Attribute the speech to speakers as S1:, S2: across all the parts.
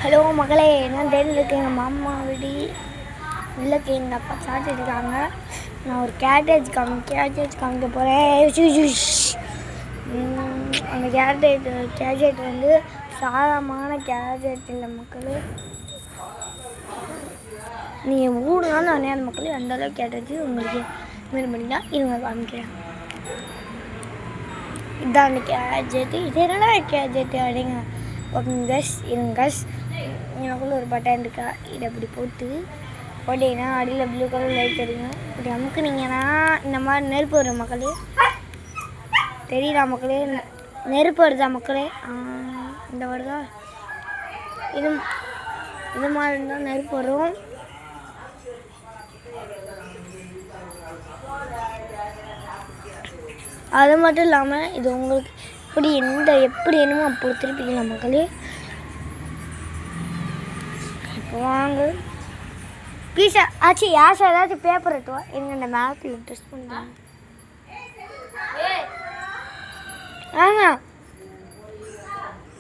S1: Hello மகளே, நான் டெல்லியில் இருக்கேன். எங்கள் மாமா வீடு உள்ளக்கு எங்கள் அப்பா சாப்பிட்டுருக்காங்க. நான் ஒரு கேட்டேஜ் காமிக்க போகிறேன். அந்த கேஜெட் வந்து சாதாரணமான கேஜெட் இல்லை மக்களே. நீங்கள் ஊடுனாலும் நிறையா மக்களே அந்தளவுக்கு கேட்டேஜ் உங்களுக்கு மாரி பண்ணிக்கலாம். இவங்க காமிக்கிறேன். இதுதான் அந்த கேஜெட்டு. இது என்னடா கேஜெட்டு அப்படிங்க இருங்க எனக்குள்ள ஒரு பட்டன் இருக்கா. இதை அப்படி போட்டிங்கன்னா அடியில் ப்ளூ கலர் லைட் தெரியும். இப்படி அமுக்குனீங்கன்னா இந்த மாதிரி நெருப்பு வரும் மக்களே. தெரியுதா மக்களே? நெருப்பு வருதா மக்களே? இந்த வருதா? இது மாதிரி இருந்தால் நெருப்பு வரும். அது மட்டும் இல்லாமல் இது உங்களுக்கு எப்படி என்னமோ அப்போ திருப்பிக்கலாம் மக்களே. இப்போ வாங்க பீஸா ஆச்சு. யாசா ஏதாச்சும் பேப்பர் எட்டுவா எங்க இந்த மேப்பில் ட்ரெஸ் பண்ணுறாங்க.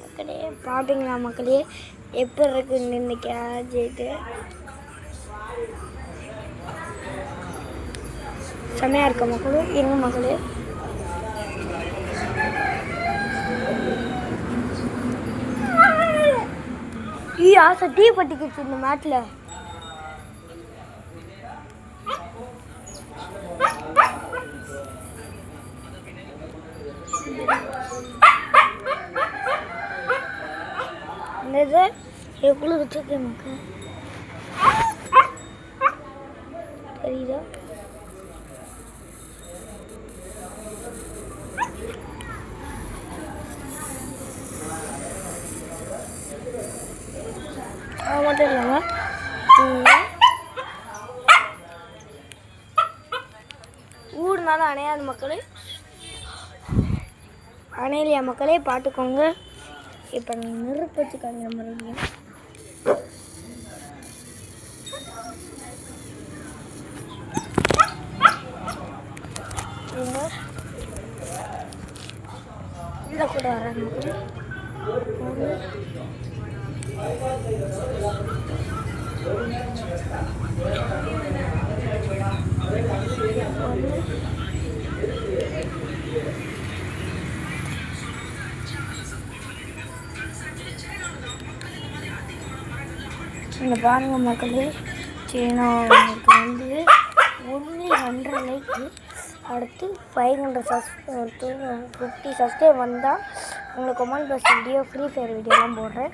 S1: மக்களே பார்ப்பீங்களா மக்களே எப்படி இருக்குன்னு இந்த கேஜெட்டு? செம்மையாக இருக்க மக்களே. எங்க மக்களே ஆசை டீ பட்டிக்கிச்சு இந்த மேட்டில். இந்த எவ்வளோ வச்சிருக்கேன் மக்கள் தெரியுதா? அது மட்டும் இல்லாமல் ஊர்னாலும் அணையாத மக்களே, அணையிலையா மக்களே பார்த்துக்கோங்க. இப்போ நெருப்பு வச்சுக்காங்க மறுபடியும். உள்ள கூட வர்றாங்க மக்களே. இந்த பாருங்க மக்களே, சேனலுக்கு வந்து 100 லைக்கு, அடுத்து 550 சப்ஸ்கிரைப் வந்தால் உங்களுக்கு comment box video free fire வீடியோலாம் போடுறேன்.